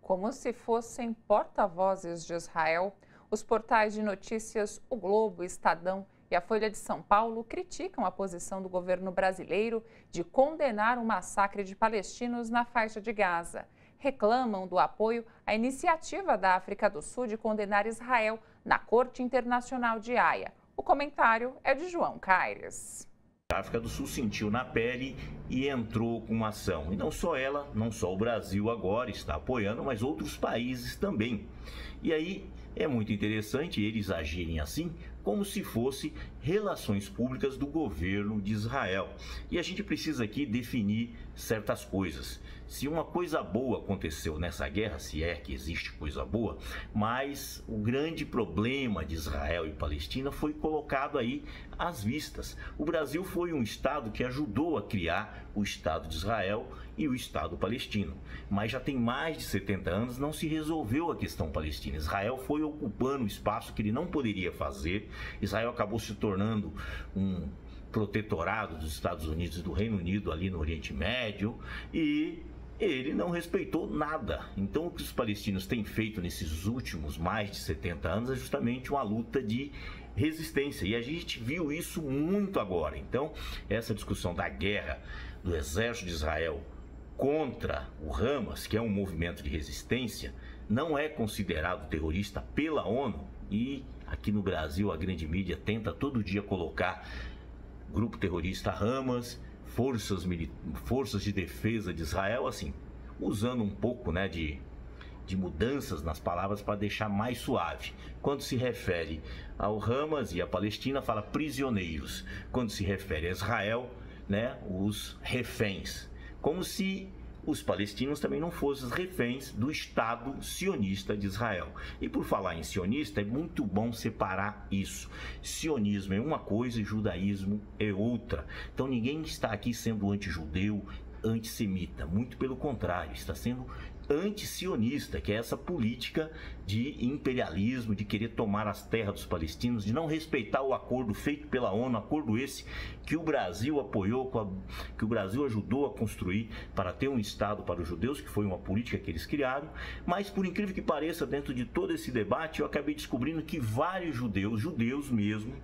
Como se fossem porta-vozes de Israel, os portais de notícias O Globo, Estadão e a Folha de São Paulo criticam a posição do governo brasileiro de condenar o massacre de palestinos na faixa de Gaza. Reclamam do apoio à iniciativa da África do Sul de condenar Israel na Corte Internacional de Haia. O comentário é de João Caires. A África do Sul sentiu na pele e entrou com uma ação. E não só ela, não só o Brasil agora está apoiando, mas outros países também. E aí é muito interessante eles agirem assim, como se fosse relações públicas do governo de Israel. E a gente precisa aqui definir certas coisas. Se uma coisa boa aconteceu nessa guerra, se é que existe coisa boa, mas o grande problema de Israel e Palestina foi colocado aí às vistas. O Brasil foi um Estado que ajudou a criar o Estado de Israel e o Estado palestino. Mas já tem mais de 70 anos não se resolveu a questão palestina. Israel foi ocupando um espaço que ele não poderia fazer. Israel acabou se tornando um protetorado dos Estados Unidos e do Reino Unido ali no Oriente Médio e ele não respeitou nada. Então o que os palestinos têm feito nesses últimos mais de 70 anos é justamente uma luta de resistência. E a gente viu isso muito agora. Então essa discussão da guerra do exército de Israel contra o Hamas, que é um movimento de resistência, não é considerado terrorista pela ONU. E aqui no Brasil a grande mídia tenta todo dia colocar grupo terrorista Hamas, forças de defesa de Israel, assim, usando um pouco, né, de mudanças nas palavras para deixar mais suave. Quando se refere ao Hamas e à Palestina, fala prisioneiros. Quando se refere a Israel, né, os reféns. Como se os palestinos também não fossem reféns do Estado sionista de Israel. E por falar em sionista, é muito bom separar isso. Sionismo é uma coisa e judaísmo é outra. Então ninguém está aqui sendo anti-judeu, antissemita. Muito pelo contrário, está sendo anti-sionista, que é essa política de imperialismo, de querer tomar as terras dos palestinos, de não respeitar o acordo feito pela ONU, acordo esse que o Brasil apoiou, que o Brasil ajudou a construir para ter um Estado para os judeus, que foi uma política que eles criaram. Mas por incrível que pareça, dentro de todo esse debate, eu acabei descobrindo que vários judeus mesmo,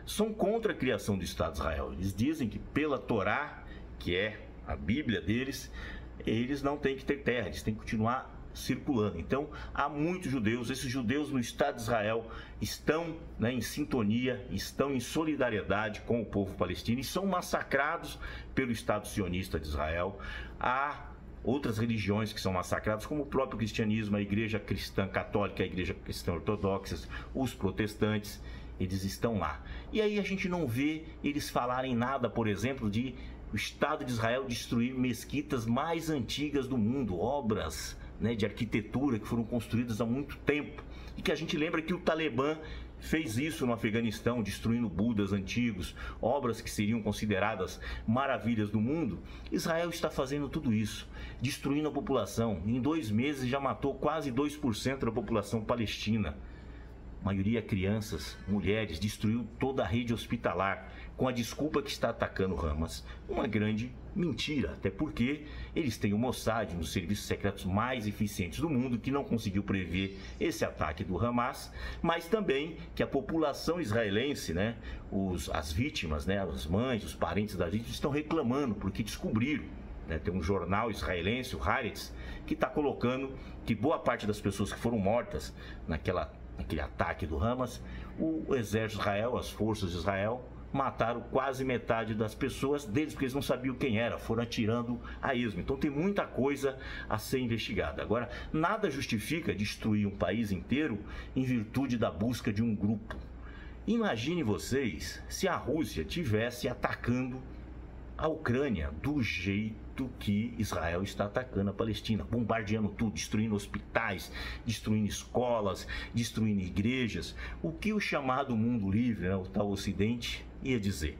são contra a criação do Estado de Israel. Eles dizem que pela Torá, que é a Bíblia deles, eles não têm que ter terra, eles têm que continuar circulando. Então, há muitos judeus, esses judeus no Estado de Israel estão, né, em sintonia, estão em solidariedade com o povo palestino e são massacrados pelo Estado sionista de Israel. Há outras religiões que são massacradas, como o próprio cristianismo, a igreja cristã católica, a igreja cristã ortodoxa, os protestantes, eles estão lá. E aí a gente não vê eles falarem nada, por exemplo, de o Estado de Israel destruir mesquitas mais antigas do mundo, obras, né, de arquitetura que foram construídas há muito tempo. E que a gente lembra que o Talibã fez isso no Afeganistão, destruindo budas antigos, obras que seriam consideradas maravilhas do mundo. Israel está fazendo tudo isso, destruindo a população. Em 2 meses já matou quase 2% da população palestina. Maioria crianças, mulheres, destruiu toda a rede hospitalar com a desculpa que está atacando o Hamas. Uma grande mentira, até porque eles têm o Mossad, um dos serviços secretos mais eficientes do mundo, que não conseguiu prever esse ataque do Hamas, mas também que a população israelense, né, as vítimas, né, as mães, os parentes das vítimas estão reclamando porque descobriram. Tem um jornal israelense, o Haaretz, que está colocando que boa parte das pessoas que foram mortas naquele ataque do Hamas, o exército de Israel, as forças de Israel, mataram quase metade das pessoas deles, porque eles não sabiam quem era, foram atirando a esmo. Então tem muita coisa a ser investigada. Agora, nada justifica destruir um país inteiro em virtude da busca de um grupo. Imagine vocês se a Rússia tivesse atacando a Ucrânia do jeito que Israel está atacando a Palestina, bombardeando tudo, destruindo hospitais, destruindo escolas, destruindo igrejas. O que o chamado mundo livre, né, o tal Ocidente, ia dizer?